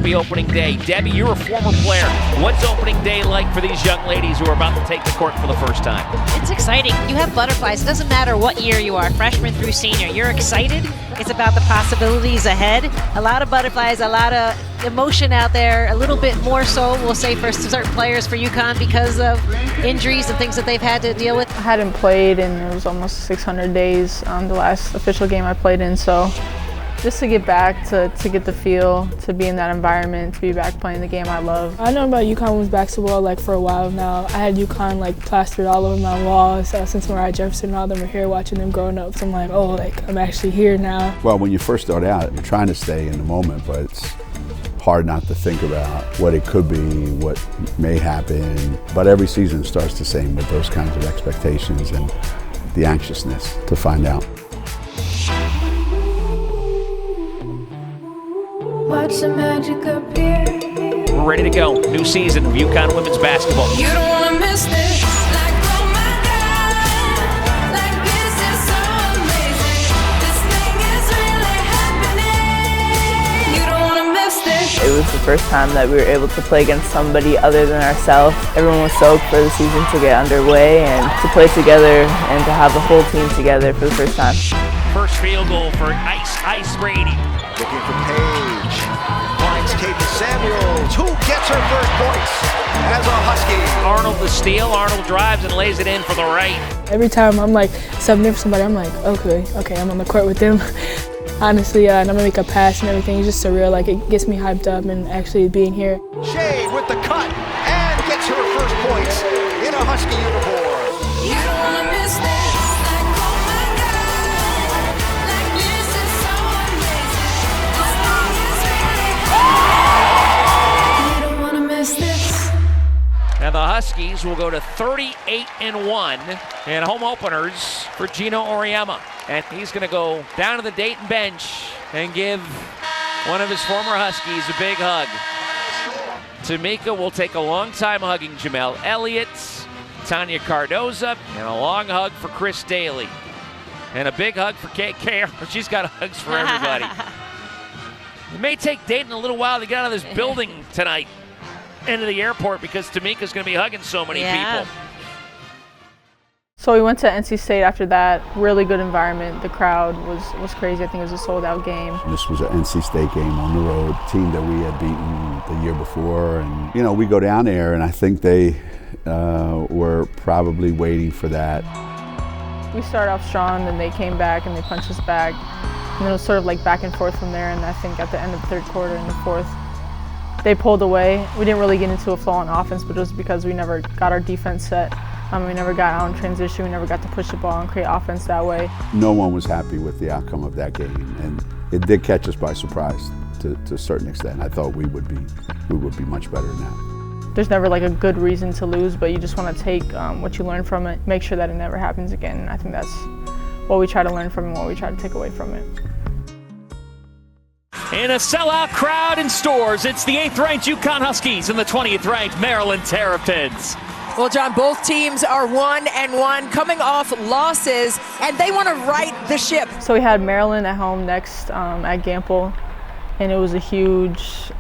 be opening day. Debbie, you're a former player. What's opening day like for these young ladies who are about to take the court for the first time? It's exciting. You have butterflies. It doesn't matter what year you are, freshman through senior. You're excited. It's about the possibilities ahead. A lot of butterflies, a lot of emotion out there, a little bit more so, we'll say, for certain players for UConn because of injuries and things that they've had to deal with. I hadn't played in, it was almost 600 days, the last official game I played in, so just to get back, to get the feel, to be in that environment, to be back playing the game I love. I know about UConn women's basketball for a while now. I had UConn plastered all over my walls since Mariah Jefferson and all them were here watching them growing up. So I'm like, oh, I'm actually here now. Well, when you first start out, you're trying to stay in the moment, but it's hard not to think about what it could be, what may happen. But every season starts the same with those kinds of expectations and the anxiousness to find out. Watch the magic appear. We're ready to go. New season of UConn women's basketball. You don't want to miss this. Like, oh my God. Like, this is so amazing. This thing is really happening. You don't want to miss this. It was the first time that we were able to play against somebody other than ourselves. Everyone was stoked for the season to get underway and to play together and to have the whole team together for the first time. First field goal for Ice Brady. Looking for Paige. Finds Katie Samuels, who gets her first points as a Husky. Arnold the steal. Arnold drives and lays it in for the right. Every time I'm subbing in for somebody, I'm like, okay, I'm on the court with them. Honestly, and I'm gonna make a pass and everything. It's just surreal. It gets me hyped up and actually being here. Shade with the cut and gets her first points in a Husky uniform. You don't want to miss this. And the Huskies will go to 38-1 in home openers for Geno Auriemma. And he's going to go down to the Dayton bench and give one of his former Huskies a big hug. Tamika will take a long time hugging Jamel Elliott, Tanya Cardoza, and a long hug for Chris Daly. And a big hug for KK. She's got hugs for everybody. It may take Dayton a little while to get out of this building tonight into the airport because Tamika's going to be hugging so many people. So we went to NC State after that. Really good environment. The crowd was crazy. I think it was a sold-out game. This was an NC State game on the road, team that we had beaten the year before. And, we go down there, and I think they were probably waiting for that. We started off strong, then they came back and they punched us back. And it was sort of back and forth from there. And I think at the end of the third quarter and the fourth, they pulled away. We didn't really get into a flow on offense, but it was because we never got our defense set. We never got out in transition. We never got to push the ball and create offense that way. No one was happy with the outcome of that game, and it did catch us by surprise to a certain extent. I thought we would be much better than that. There's never a good reason to lose, but you just want to take what you learn from it, make sure that it never happens again. And I think that's what we try to learn from and what we try to take away from it. In a sellout crowd in stores, it's the 8th-ranked UConn Huskies and the 20th-ranked Maryland Terrapins. Well, John, both teams are 1-1 coming off losses, and they want to right the ship. So we had Maryland at home next at Gamble, and it was a huge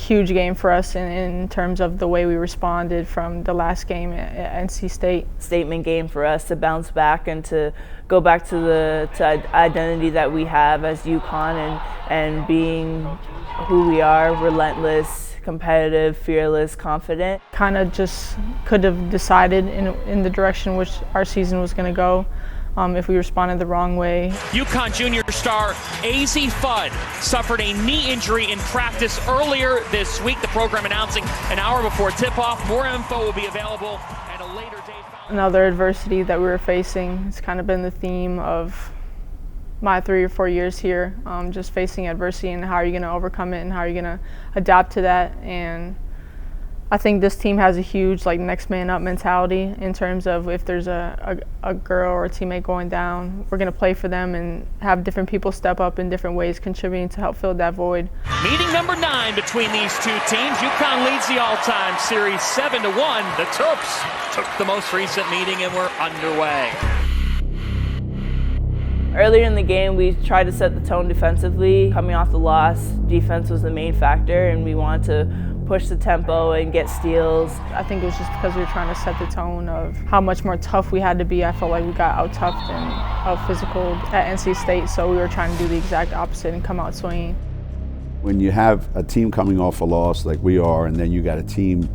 game for us in terms of the way we responded from the last game at NC State. Statement game for us to bounce back and to go back to the identity that we have as UConn and being who we are, relentless, competitive, fearless, confident. Kind of just could have decided in the direction which our season was going to go if we responded the wrong way. UConn junior star A.Z. Fudd suffered a knee injury in practice earlier this week. The program announcing an hour before tip-off. More info will be available at a later date. Another adversity that we were facing. It's kind of been the theme of my 3 or 4 years here, just facing adversity and how are you going to overcome it and how are you going to adapt to that. And I think this team has a huge next man up mentality in terms of if there's a girl or a teammate going down, we're going to play for them and have different people step up in different ways, contributing to help fill that void. Meeting number 9 between these two teams. UConn leads the all-time series 7-1. The Terps took the most recent meeting and we're underway. Earlier in the game, we tried to set the tone defensively. Coming off the loss, defense was the main factor, and we wanted to push the tempo and get steals. I think it was just because we were trying to set the tone of how much more tough we had to be. I felt like we got out-toughed and out-physical at NC State, so we were trying to do the exact opposite and come out swinging. When you have a team coming off a loss like we are, and then you got a team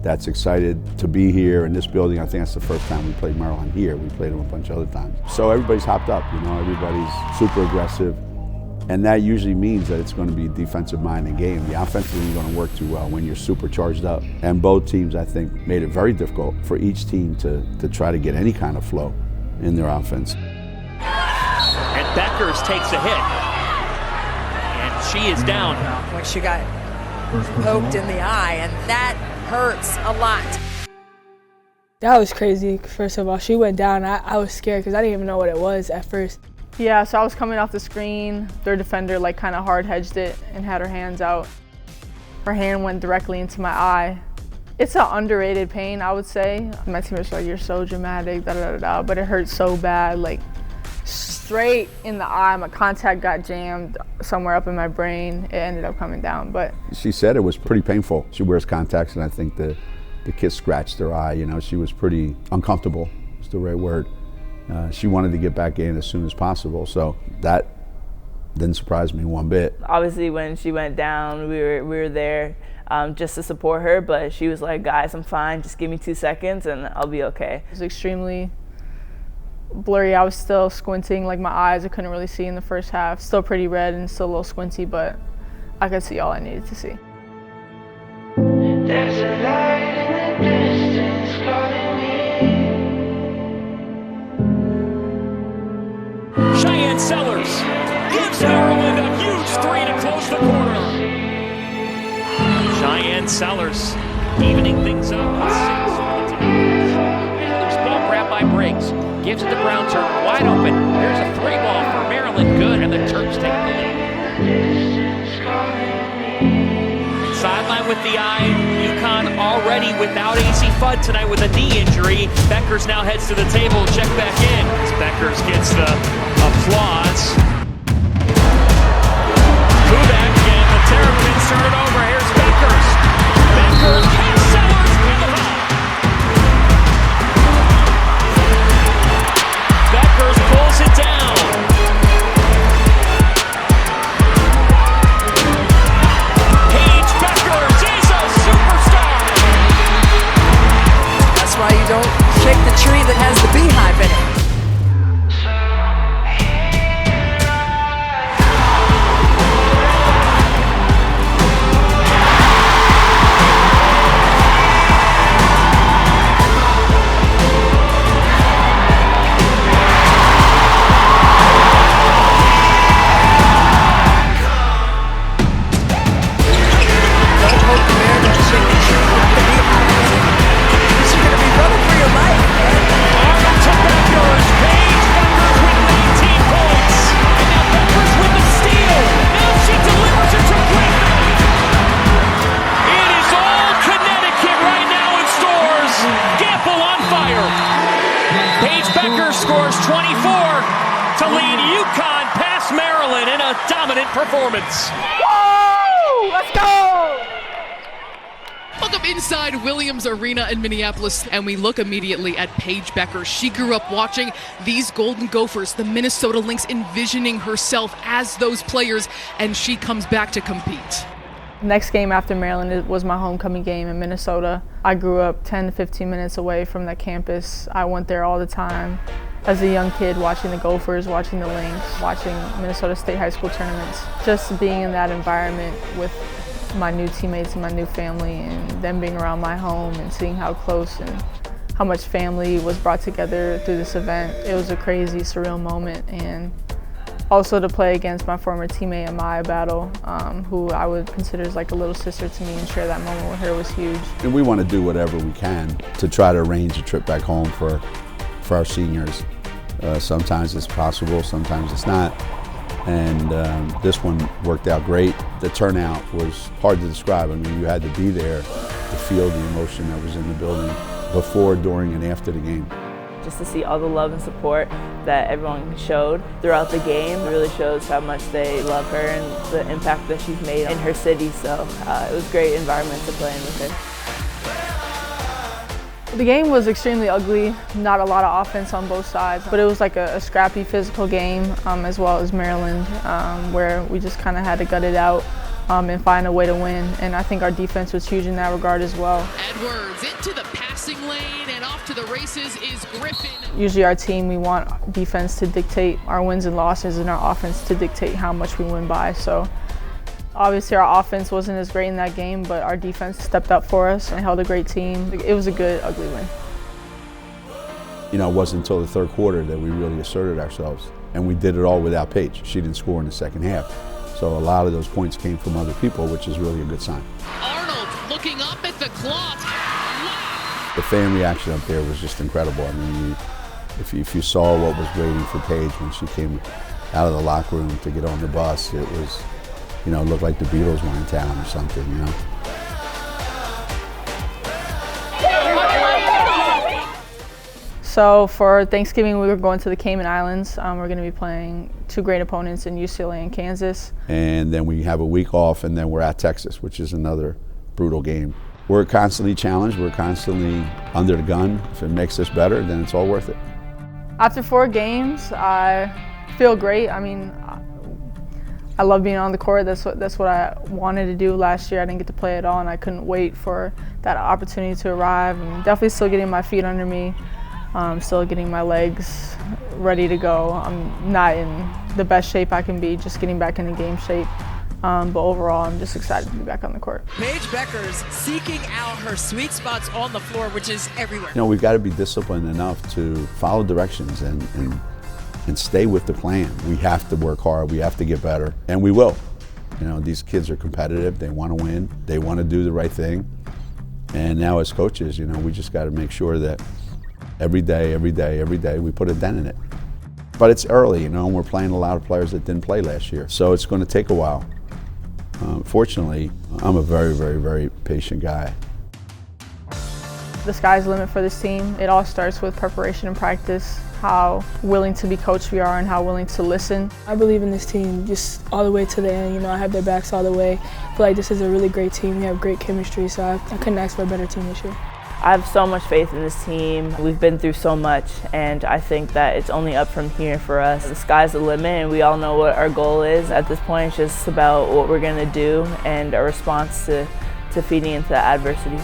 that's excited to be here in this building. I think that's the first time we played Maryland here. We played them a bunch of other times. So everybody's hopped up, you know, everybody's super aggressive. And that usually means that it's going to be a defensive-minded game. The offensive is going to work too well when you're super charged up. And both teams, I think, made it very difficult for each team to try to get any kind of flow in their offense. And Bueckers takes a hit. And she is down. When she got poked in the eye, and that hurts a lot. That was crazy. First of all, she went down. I was scared because I didn't even know what it was at first. Yeah, so I was coming off the screen. Their defender like kind of hard hedged it and had her hands out. Her hand went directly into my eye. It's an underrated pain, I would say. My teammates were like, "You're so dramatic, da da da da," but it hurt so bad, like straight in the eye. My contact got jammed somewhere up in my brain. It ended up coming down, but she said it was pretty painful. She wears contacts, and I think the kid scratched her eye. You know, she was pretty uncomfortable. Is the right word. She wanted to get back in as soon as possible, so that didn't surprise me one bit. Obviously, when she went down, we were there just to support her, but she was like, "Guys, I'm fine. Just give me 2 seconds, and I'll be okay." It was extremely blurry. I was still squinting, like my eyes I couldn't really see in the first half. Still pretty red and still a little squinty, but I could see all I needed to see. There's a light in the distance calling me. Cheyenne Sellers gives Maryland a huge three to close the quarter. Cheyenne Sellers evening things up with 6. Loose ball grabbed by Briggs. Gives it to Brown, turn wide open. Here's a 3 ball for Maryland. Good, and the Terps take the lead. Sideline with the eye. UConn already without AC Fudd tonight with a knee injury. Bueckers now heads to the table. Check back in as Bueckers gets the applause. Kubek and the Terrapins turn it over. Here's Bueckers. Bueckers and Sellers with the ball. Bueckers pulls it down. Paige Bueckers is a superstar. That's why you don't shake the tree that has the beehive in it. Paige Bueckers scores 24 to lead UConn past Maryland in a dominant performance. Woo! Let's go! Welcome inside Williams Arena in Minneapolis, and we look immediately at Paige Bueckers. She grew up watching these Golden Gophers, the Minnesota Lynx, envisioning herself as those players, and she comes back to compete. Next game after Maryland, it was my homecoming game in Minnesota. I grew up 10 to 15 minutes away from that campus. I went there all the time as a young kid, watching the Gophers, watching the Lynx, watching Minnesota State high school tournaments. Just being in that environment with my new teammates and my new family, and them being around my home and seeing how close and how much family was brought together through this event. It was a crazy, surreal moment. And also to play against my former teammate Amaya Battle, who I would consider as like a little sister to me, and share that moment with her was huge. And we want to do whatever we can to try to arrange a trip back home for our seniors. Sometimes it's possible, sometimes it's not. And this one worked out great. The turnout was hard to describe. I mean, you had to be there to feel the emotion that was in the building before, during, and after the game. just to see all the love and support that everyone showed throughout the game. It really shows how much they love her and the impact that she's made in her city. So it was a great environment to play in with her. The game was extremely ugly, not a lot of offense on both sides, but it was like a scrappy physical game, as well as Maryland, where we just kind of had to gut it out and find a way to win. And I think our defense was huge in that regard as well. Edwards into the passing lane and off to the races is Griffin. Usually our team, we want defense to dictate our wins and losses and our offense to dictate how much we win by. So obviously our offense wasn't as great in that game, but our defense stepped up for us and held a great team. It was a good, ugly win. You know, it wasn't until the third quarter that we really asserted ourselves, and we did it all without Paige. She didn't score in the second half. So a lot of those points came from other people, which is really a good sign. Arnold looking up at the clock. Wow. The fan reaction up there was just incredible. I mean, if you saw what was waiting for Paige when she came out of the locker room to get on the bus, it was, you know, it looked like the Beatles were in town or something, you know. So for Thanksgiving, we were going to the Cayman Islands. We're going to be playing two great opponents in UCLA and Kansas. And then we have a week off, and then we're at Texas, which is another brutal game. We're constantly challenged. We're constantly under the gun. If it makes us better, then it's all worth it. After 4 games, I feel great. I mean, I love being on the court. That's what I wanted to do last year. I didn't get to play at all, and I couldn't wait for that opportunity to arrive. I'm definitely still getting my feet under me. Still getting my legs ready to go. I'm not in the best shape I can be, just getting back into game shape. But overall, I'm just excited to be back on the court. Paige Bueckers seeking out her sweet spots on the floor, which is everywhere. You know, we've got to be disciplined enough to follow directions and stay with the plan. We have to work hard. We have to get better, and we will. You know, these kids are competitive. They want to win. They want to do the right thing. And now as coaches, you know, we just got to make sure that every day, we put a dent in it. But it's early, you know, and we're playing a lot of players that didn't play last year. So it's going to take a while. Fortunately, I'm a very, very, very patient guy. The sky's the limit for this team. It all starts with preparation and practice, how willing to be coached we are and how willing to listen. I believe in this team just all the way to the end. You know, I have their backs all the way. I feel like this is a really great team. We have great chemistry, so I couldn't ask for a better team this year. I have so much faith in this team. We've been through so much, and I think that it's only up from here for us. The sky's the limit, and we all know what our goal is. At this point, it's just about what we're going to do and our response to feeding into adversity.